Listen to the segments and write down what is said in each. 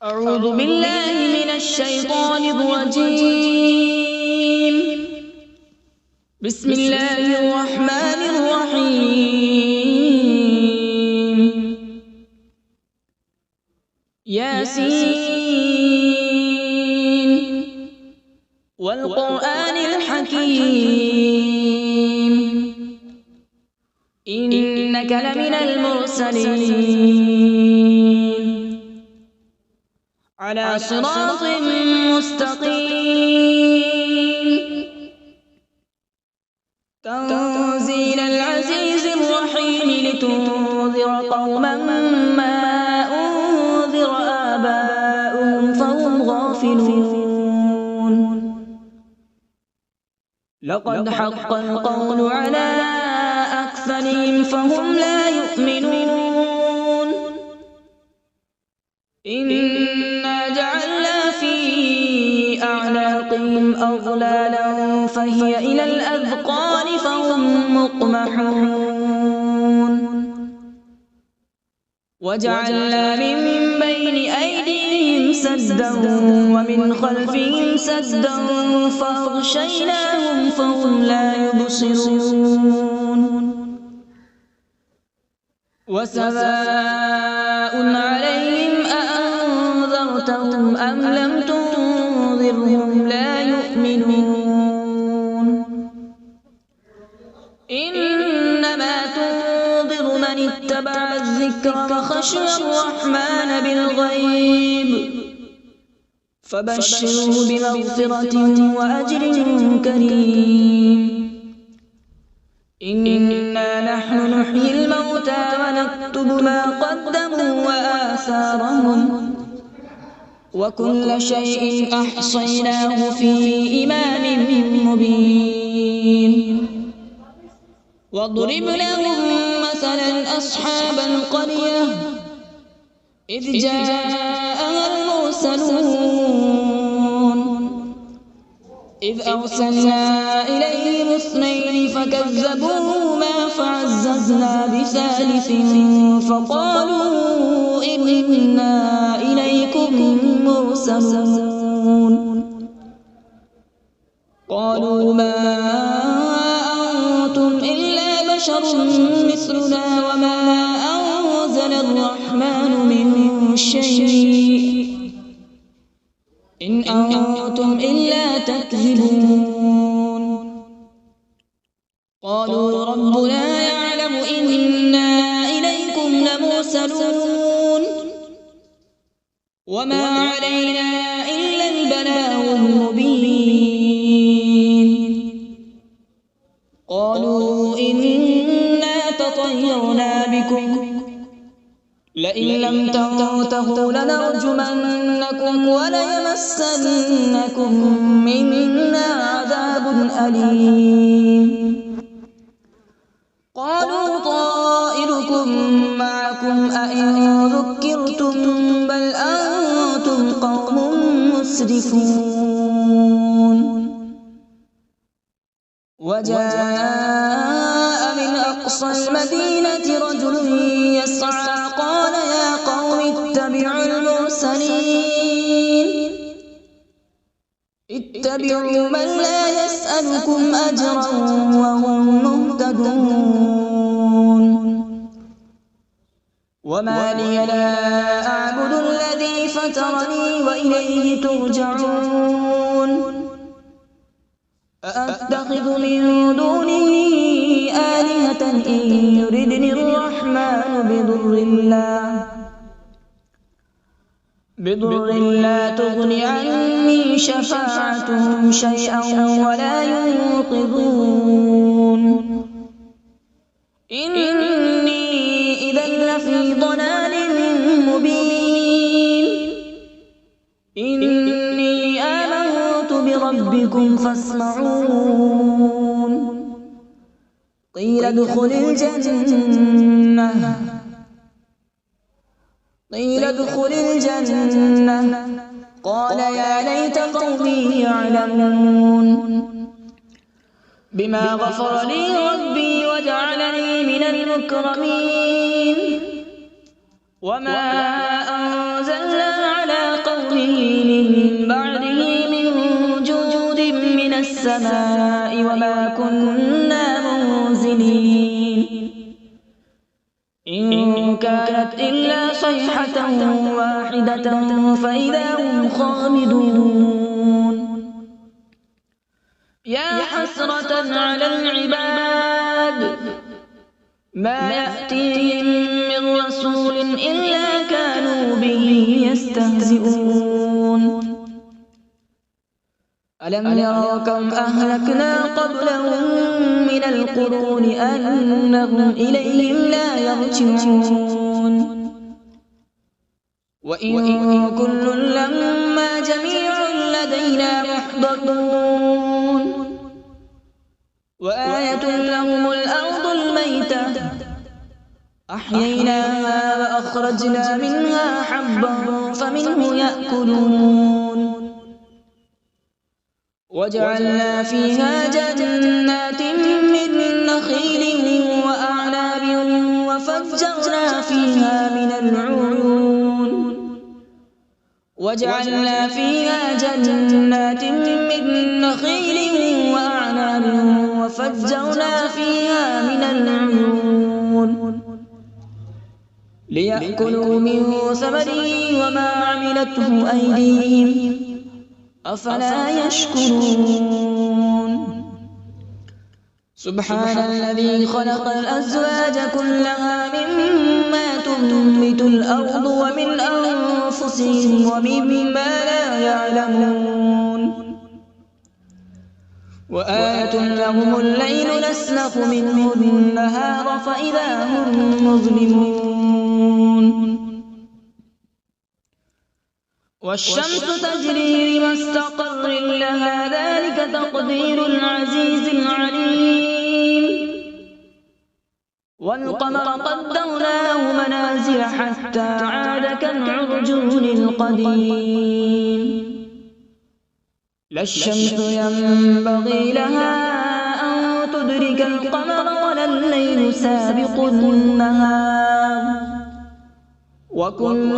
أعوذ بالله من الشيطان الرجيم. بسم الله الرحمن الرحيم. ياسين والقرآن الحكيم إنك لمن المرسلين على صراط مستقيم تنزيل العزيز الرحيم لتنذر قوما ما أنذر آباؤهم فهم غافلون. لقد حق القول على أكثرهم فهم لا يؤمنون. إنا جعلنا في أعناقهم أغلالا فهي إلى الأذقان فهم مقمحون. وجعلنا من بين أيديهم سدا ومن خلفهم سدا فأغشيناهم فهم لا يبصرون. وسواء عليهم أأنذرتهم أم لم تنذرهم لا يؤمنون. إنما تنذر من اتبع الذكر وخشي الرحمن بالغيب فبشره بمغفرة وأجر كريم. إنا نحن نحيي الموتى ونكتب ما قدموا وآثارهم وكل شيء أحصيناه في إمام مبين. واضرب لهم مثلا أصحاب القرية إذ جاءها المرسلون إذ أرسلنا إليهم اثنين فكذبوهما فعززنا بثالث فقالوا إنا إليكم مرسلون. قالوا ما أنتم إلا بشر مثلنا وما أنزل الرحمن من شيء إن أنتم إلا تكذبون. قالوا ربنا يعلم إنا إليكم لمرسلون وما علينا إلا البلاغ المبين. قالوا إنا تطيرنا بكم لئن لم تنتهوا لنرجمنكم وليمسنكم منا عذاب أليم. قالوا طائركم معكم أئن ذكرتم بل أنتم قوم مسرفون. وجاء من أقصى المدينة رجل يسعى قال يا قوم اتبعوا المرسلين اتبعوا من لا يسألكم أجرا وهم مهتدون. وما لي لا أعبد الذي فطرني وإليه ترجعون. أأتخذ من دونه آلهة إن يردني الرحمن بضر لا تغن عني شفاعتهم شيئا ولا ينقذون. إني إذا لفي ضلال مبين. إني آمنت بربكم فاسمعون. قيل ادخل الجنة قال يا ليت قومي يعلمون بما غفر لي ربي وجعلني من المكرمين. وما أنزلنا على السماء وما كنا منزلين إن كانت إلا صيحة واحدة فإذا هم خامدون يا حسرة على العباد ما يأتيهم من رسول إلا كانوا به يستهزئون ألم يروا كم أهلكنا قبلهم من القرون أنهم إليهم لا يرجعون وإن كل لما جميع لدينا محضرون وآية لهم الأرض الميتة أحييناها وأخرجنا منها حبا فمنه يأكلون وجعلنا فيها جنات من نخيل وأعناب وفجرنا فيها من العيون وجعلنا فيها جنات من نخيل وأعناب وفجرنا فيها من العيون ليأكلوا من ثمره وما عملته أيديهم أفلا يشكرون سبحان الذي خلق الأزواج كلها مما تنبت الأرض ومن أنفسهم ومما لا يعلمون وآية لهم الليل نسلخ منه النهار فإذا هم مظلمون والشمس تجري لمستقر لها ذلك تقدير العزيز العليم والقمر قدرناه منازل حتى عاد كالعرجون القديم لا الشمس ينبغي لها أن تدرك القمر ولا الليل سابق النهار وكل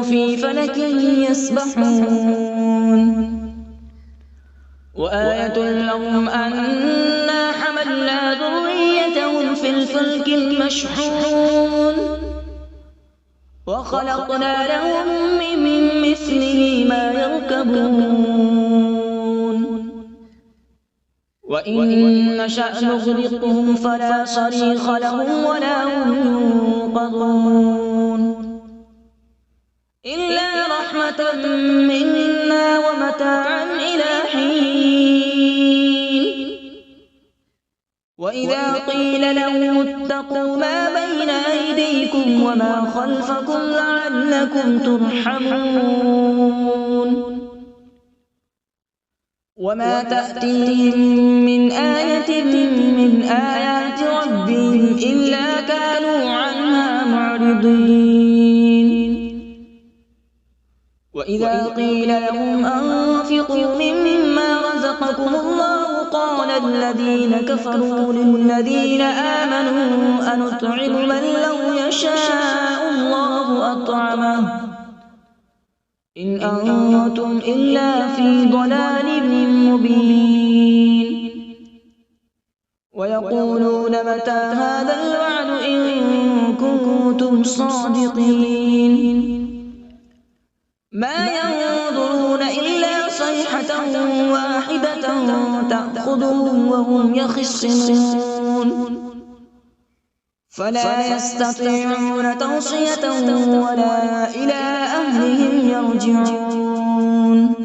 في فلك يسبحون وآية لهم أنا حملنا ذريتهم في الفلك المشحون وخلقنا لهم من مثله ما يركبون وإن نشأ نغرقهم فلا صريخ لهم ولا هم ينقذون إلا رحمة منا ومتاعا إلى حين وإذا قيل لهم اتقوا ما بين أيديكم وما خلفكم لعلكم ترحمون وما تأتيهم من آية من آيات ربهم إلا كانوا عنها معرضين وإذا قيل لهم أنفقوا مما رزقكم الله قال الذين كفروا للذين آمنوا أنطعم من لو يشاء الله أطعمه إن أنتم إلا في ضلال مبين ويقولون متى هذا الوعد إن كنتم صادقين ما ينظرون إلا صيحة واحدة تأخذهم وهم يخصمون فلا يستطيعون توصية ولا إلى أهلهم يرجعون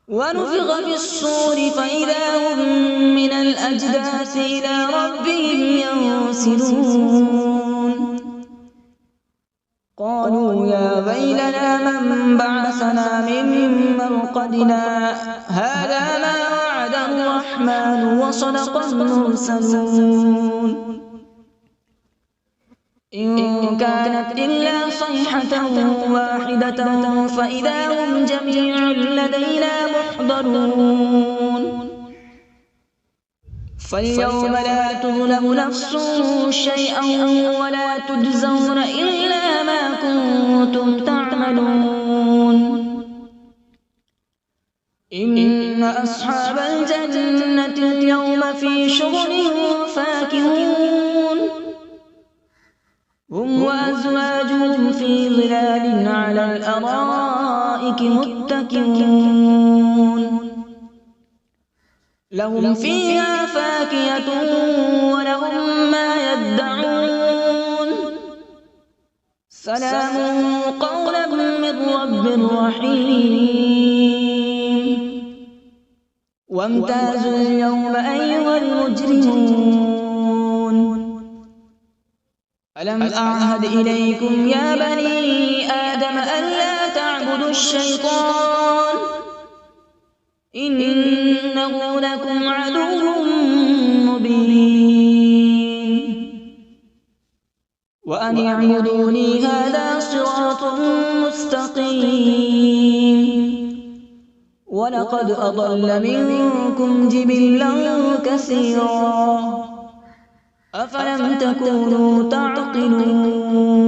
ونفخ في الصور فإذا هم من الأجداث إلى ربهم ينسلون قالوا يا ويلنا من بعثنا من مرقدنا هذا ما وعد الرحمن وصدق المرسلون إن كانت إلا صيحة واحدة فإذا هم جميع لدينا محضرون فاليوم لا تظلم نفس شيئا ولا تجزون إلا ما كنتم تعملون إن أصحاب الجنة اليوم في شغل فاكهون هم وأزواجهم في ظلال على الأرائك متكئون لهم فيها فاكهة ولهم ما يدعون سلام قولا من رب رحيم وامتازوا اليوم أيها المجرمون ألم أعهد إليكم يا بني آدم ألا تعبدوا الشيطان إنه لكم عدو مبين وأن اعبدوني هذا صراط مستقيم ولقد أضل منكم جبلا كثيرا أفلم تكونوا تعقلون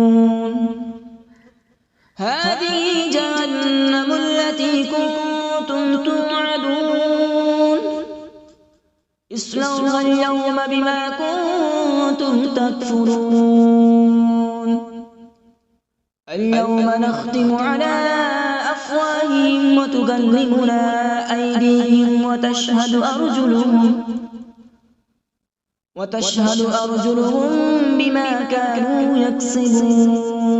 هذه جهنم التي كنتم توعدون اصلوها اليوم بما كنتم تكفرون اليوم نختم على أفواههم وتكلمنا أيديهم وتشهد أرجلهم بما كانوا يكسبون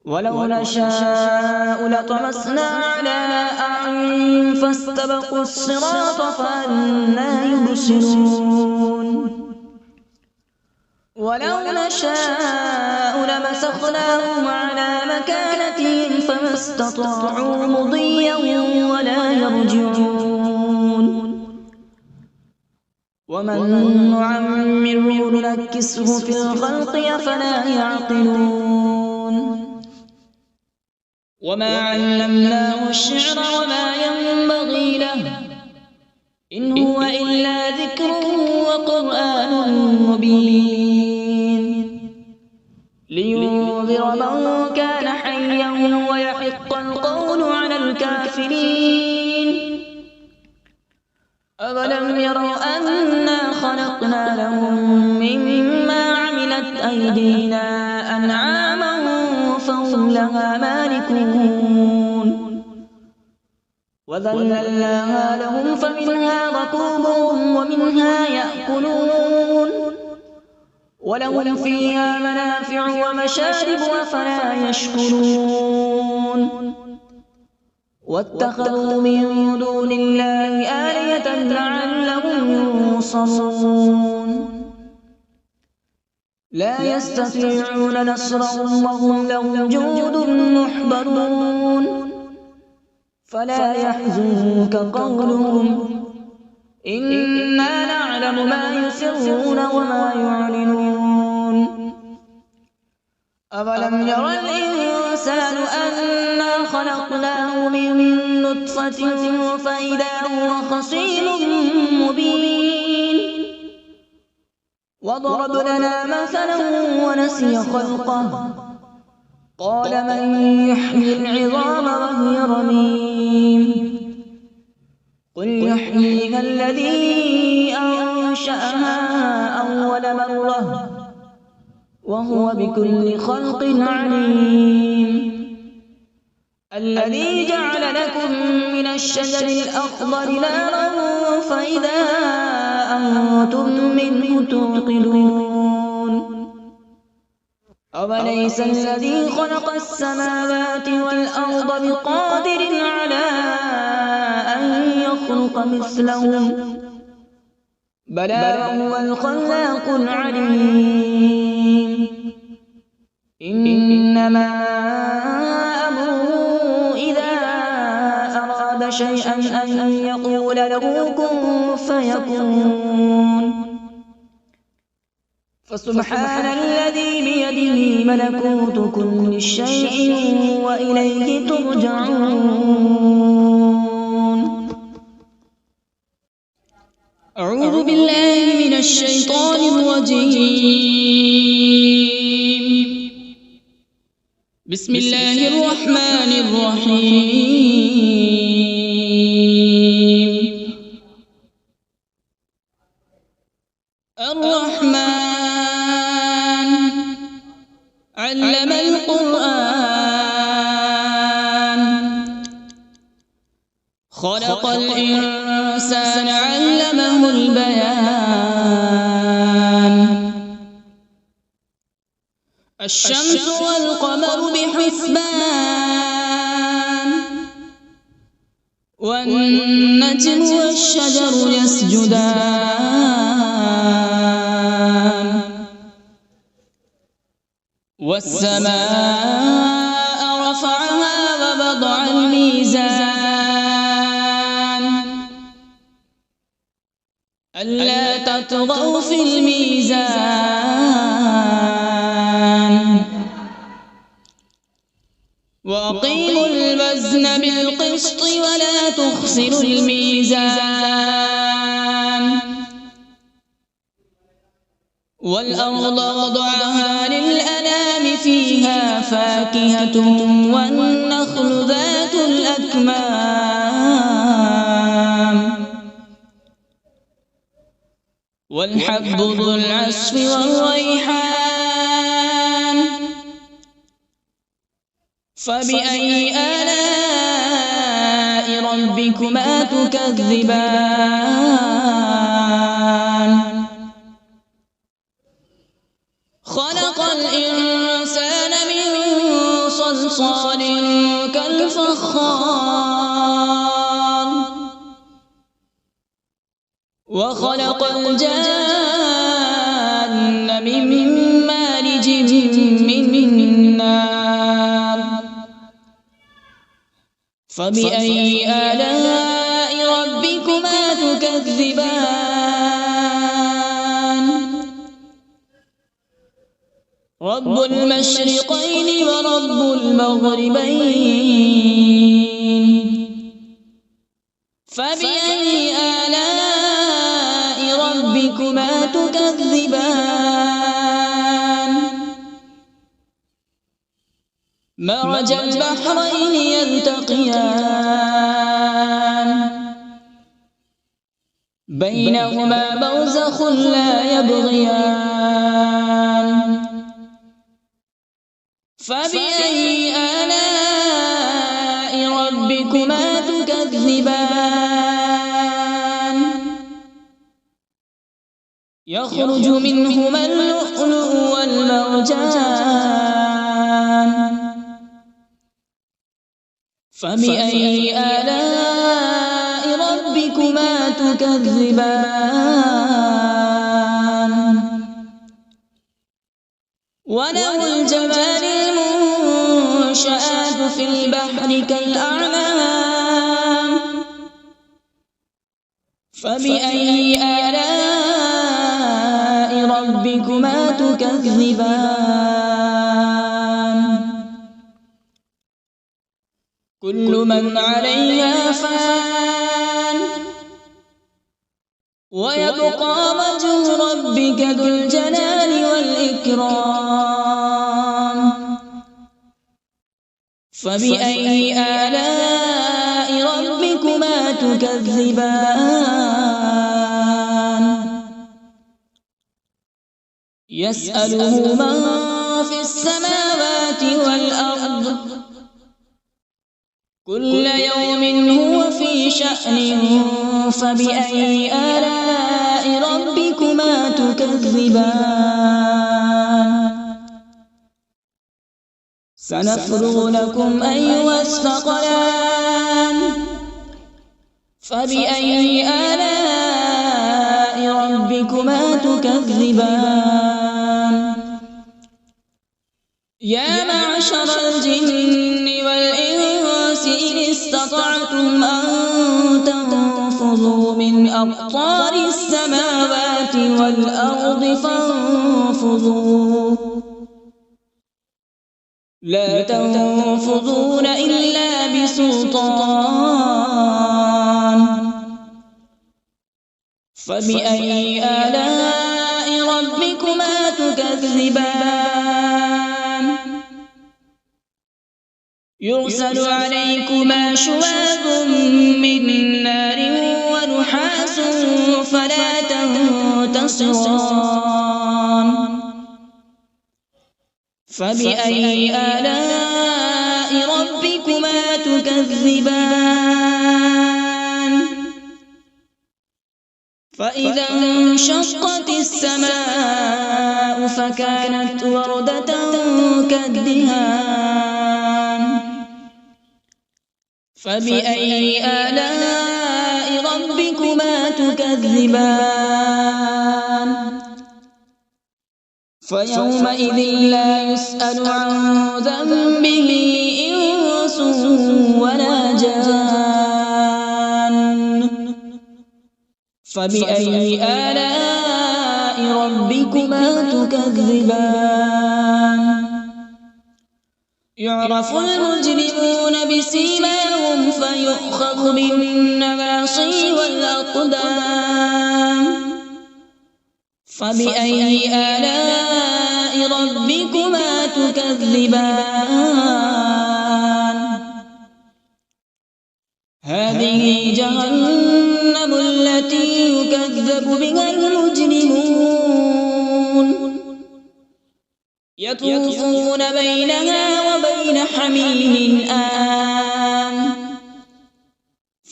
ولو نشاء لطمسنا على أعينهم فاستبقوا الصراط فأنى يبصرون ولو نشاء لمسخناهم على مكانتهم فما استطاعوا مضيا ولا يرجعون ومن نعمره ننكسه في الخلق أفلا يعقلون وما علمناه الشعر وما ينبغي له إن هو إلا ذكر وقرآن مبين لينذر من كان حيا ويحق القول على الكافرين أولم يروا أنا خلقنا لهم مما عملت أيدينا أنعاما فهم لها مالكون وذللناها لهم فمنها ركوبهم ومنها يأكلون ولهم فيها منافع ومشارب أفلا يشكرون واتخذوا من دون الله آلهة لعلهم ينصرون لا يستطيعون نصرهم وهم لهم جند محضرون فلا يحزنك قولهم إنا نعلم ما يسرون وما يعلنون أولم ير الإنسان أنا خلقناه من نطفة فإذا هو خصيم مبين وضرب لنا مثلا ونسي خلقه قال من يحيي العظام وهي رميم قل يحييها الذي أنشأها أول مرة وهو بكل خلق عليم الذي جعل لكم من الشجر الأخضر نارا فإذا أنتم منه توقدون أوليس الذي خلق السماوات والأرض بقادر على أن يخلق مثلهم بلى وهو الخلاق العليم إنما أمره إذا أراد شيئا أن يقول له كن فيكون فسبحان الذي بيده ملكوت كل شيء وإليه ترجعون أعوذ بالله من الشيطان الرجيم بسم الله الرحمن الرحيم. الرحمن علم القرآن، خلق الإنسان علمه البيان. الشمس والقمر بحسبان، والنجم والشجر يسجدان. والسماء رفعها ووضع الميزان، ألا تطغوا في الميزان. وأقيموا الوزن بالقسط ولا تخسروا الميزان. والأرض وضعها للأنام، فيها فاكهة والنخل ذات الأكمام، والحب ذو العصف والريحان. فبأي آلاء ربكما تكذبان؟ خلق الإنسان من صلصال كالفخار، وخلق الجان من مارج من نار. فبأي آلاء ربكما تكذبان؟ رب المشرقين ورب المغربين. فبأي آلاء ربكما تكذبان؟ مرج البحرين يلتقيان، بينهما برزخ لا يبغيان. فبأي آلاء ربكما تكذبان؟ يخرج منهما اللؤلؤ والمرجان. فبأي آلاء ربكما تكذبان؟ وله الجوار المنشآت في البحر كالأعلام. فبأي آلاء ربكما تكذبان؟ كل من عليها فان، ويبقى وجه ربك ذو الجلال والإكرام. فبأي آلاء ربكما تكذبان؟ يسأله من في السماوات والأرض، كل يوم هو في شأن. فبأي آلاء ربكما تكذبان؟ سنفرغ لكم أيها الثقلان. فبأي آلاء ربكما تكذبان؟ يا معشر الجن والإنس إن استطعتم أن تنفذوا من أقطار السماوات والأرض فانفذوا، لا تنفذون إلا بسلطان. فبأي آلاء ربكما تكذبان؟ يرسل عليكما شواظ من نار ونحاس فلا تنتصران فبأي آلاء ربكما تكذبان فإذا انشقت السماء فكانت وردة كالدهان فبأي آلاء ربكما تكذبان فيومئذ لا يسأل عن ذنبه إنس ولا جان فبأي آلاء ربكما تكذبان يعرف المجرمون بسيماهم فيؤخذ بالنواصي والأقدام فبأي آلاء ربكما تكذبان هذه جهنم التي يكذب بها المجرمون يطوفون بينها وبين حميم آن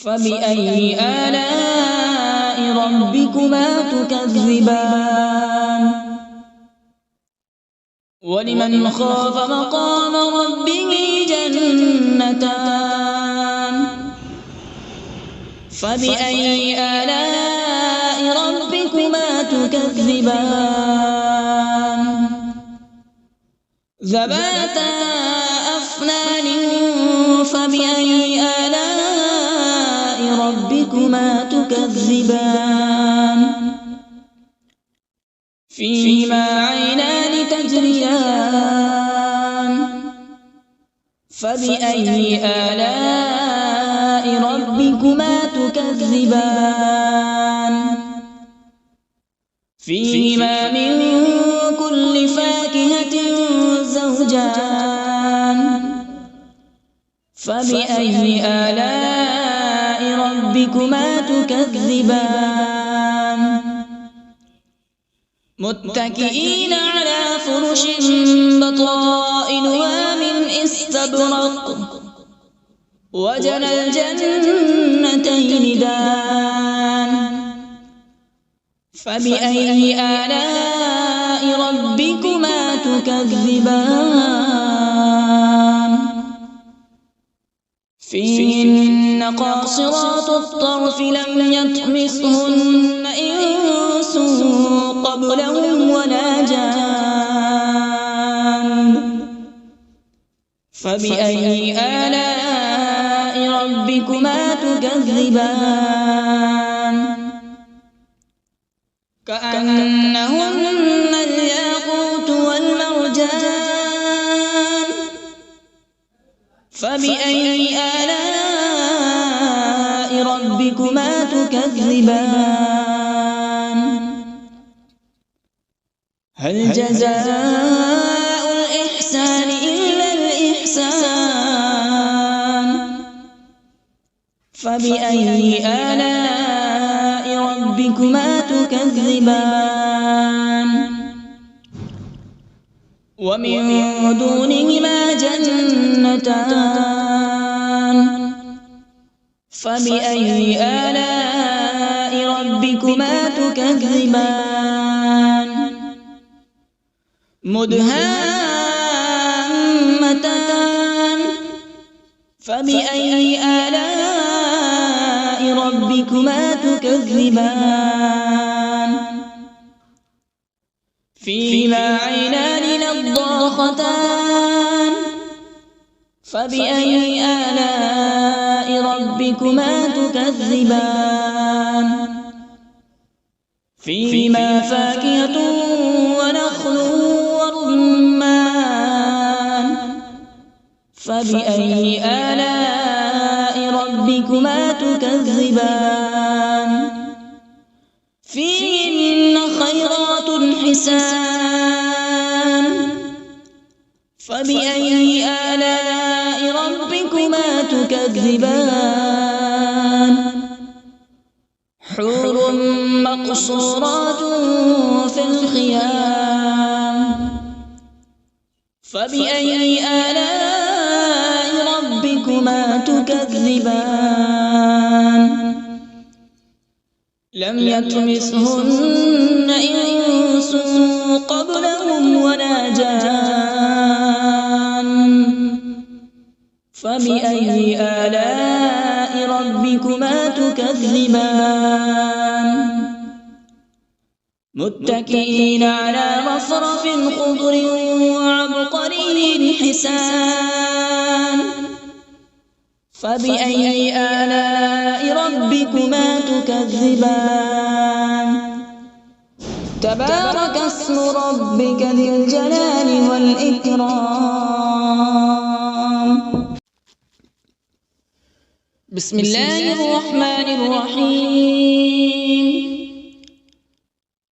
فبأي آلاء ربكما تكذبان ولمن خاف مقام ربه جنتان فبأي آلاء ربكما تكذبان ذواتا أفنان فبأي آلاء ربكما تكذبان فيهما عينان تجريان فبأي آلاء ربكما تكذبان فيهما من كل فاكهة زوجان فبأي آلاء ربكما تكذبان متكئين على فرش بطائنها من استبرق وجنى الجنتين دان فبأي آلاء ربكما تكذبان فيهن قاصرات الطرف لم يطمثهن إنس قبلهم ولا جان فبأي آلاء ربكما تكذبان كأنهن الياقوت والمرجان فبأي آلاء ربكما تكذبان هل جزاء الإحسان إلا الإحسان فبأي آلاء ربكما تكذبان ومن دونهما جنتان فبأي آلاء ربكما تكذبان مدهامتان فبأي آلاء ربكما تكذبان فيهما عينان نضاختان فبأي آلاء ربكما تكذبان فيهما فاكهة ونخل ورمان فبأي آلاء ربكما تكذبان فيهن خيرات حسان فبأي آلاء ربكما تكذبان حور مقصورات في الخيام فبأي آلاء ربكما تكذبان لم يطمثهن إنس قبلهم ولا جان فبأي آلاء ربكما تكذبان متكئين على رفرف خضر وعبقري حسان فبأي آلاء ربكما تكذبان تبارك اسم ربك ذي الجلال والإكرام بسم الله الرحمن الرحيم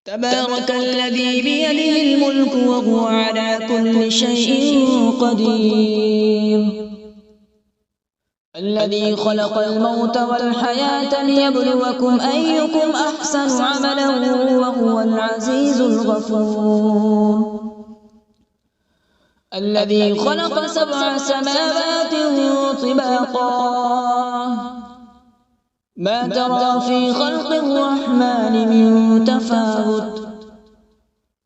تبارك الذي بيده الملك وهو على كل شيء قدير الذي خلق الموت والحياة ليبلوكم أيكم أحسن عملا وهو العزيز الغفور الذي خلق 7 سماوات طباقا ما ترى في خلق الرحمن من تفاوت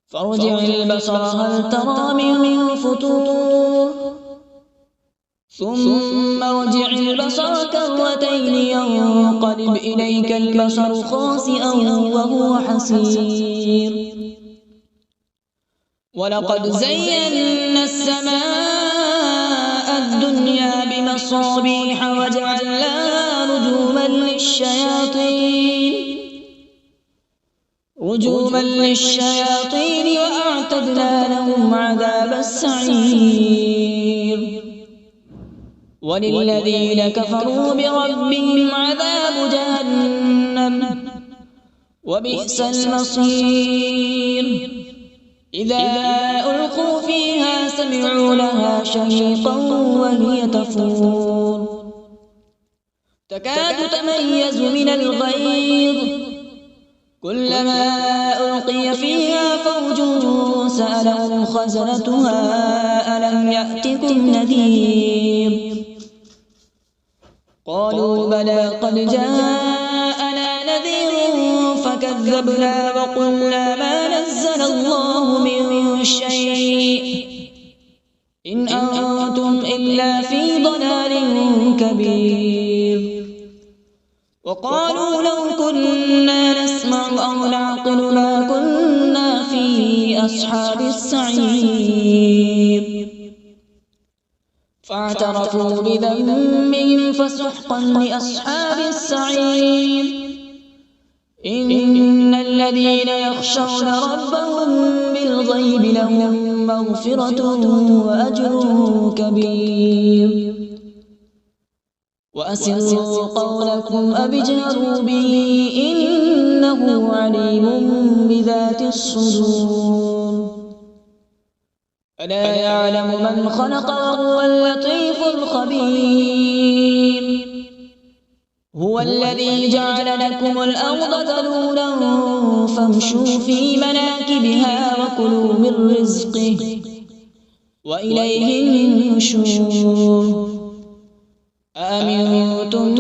فارجع البصر هل ترى من فطور ثم ارجع البصر كرتين ينقلب إليك البصر خاسئا وهو حسير ولقد زينا السماء الدنيا بمصابيح وجعلناها رجوما للشياطين وأعتدنا لهم عذاب السعير وللذين كفروا بربهم عذاب جهنم وبئس المصير إذا ألقوا فيها سمعوا لها شهيقا وهي تفور تكاد تميز من الغيظ كلما ألقي فيها فوج سألهم خزنتها ألم يأتكم نذير قالوا بلى قد جاءنا نذير فكذبنا وقلنا ما نزل الله من شيء إن أنتم إلا في ضلال كبير وقالوا لو كنا نسمع أو نعقل ما كنا في أصحاب السعير فاعترفوا بذنبهم فسحقا لأصحاب السعير إن الذين يخشون ربهم بالغيب لهم مغفرة وأجر كبير وأسروا قولكم أو اجهروا به إنه عليم بذات الصدور ألا يعلم من خلق وهو اللطيف الخبير هو الذي جعل لكم الأرض ذلولا فامشوا في مناكبها وكلوا من رزقه وإليه النشور أأمنتم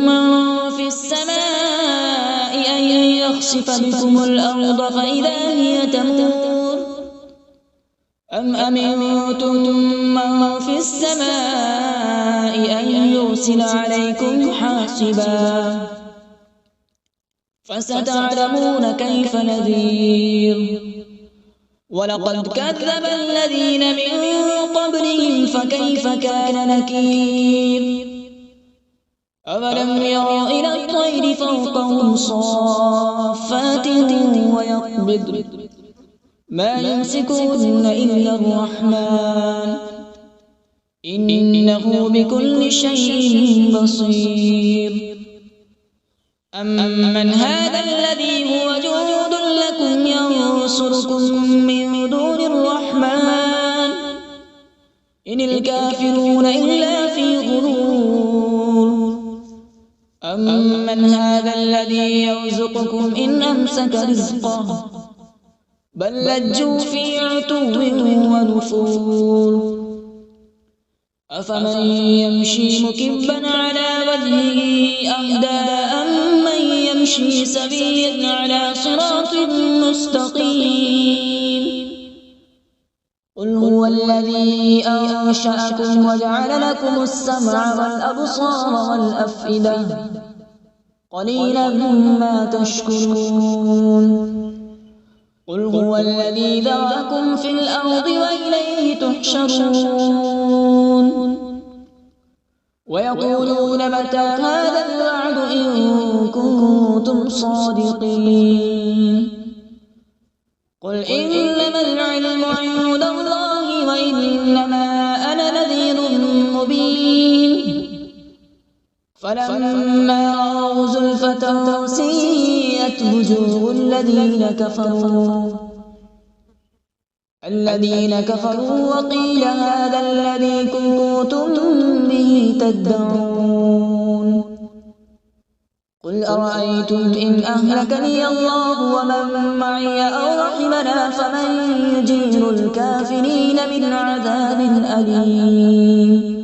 من في السماء أن يخسف بكم الأرض فإذا هي تمور أم أمنتم من في السماء أن يرسل عليكم حاصبا فستعلمون كيف نذير ولقد كذب الذين من قبلهم فكيف كان نكير أولم يروا إلى الطير فوقهم صافات ويقبض ما يمسكهن إلا الرحمن إنه بكل شيء بصير أمن هذا الذي هو جند لكم ينصركم من دون الرحمن إن الكافرون إلا في غرور أمن هذا الذي يرزقكم إن أمسك رزقه بل لجوا في عتو ونفور أفمن يمشي مكبا على وجهه أهدى أمن يمشي سويا على صراط مستقيم قل هو الذي أنشأكم وجعل لكم السمع والأبصار والأفئدة قليلا ما تشكرون قل هو الذي ذرأكم في الأرض وإليه تحشرون ويقولون متى هذا الوعد إن كنتم صادقين قل إنما العلم عند الله وإنما أنا نذير مبين فلما رأوا زلفة سيئت وجوه الذين كفروا وقيل هذا الذي كنتم به تدعون قل أرأيتم إن أهلكني الله ومن معي أو رحمنا فمن يجير الكافرين من عذاب أليم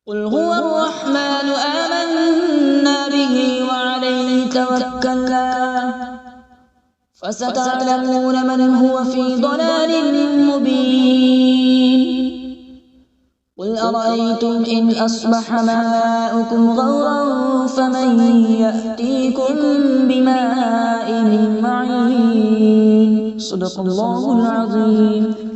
قل هو الرحمن آمنا به وعليه توكلنا فستعلمون من هو في ضلال مبين قل أرأيتم إن أصبح ماؤكم غورا فمن يأتيكم بماء معين صدق الله العظيم.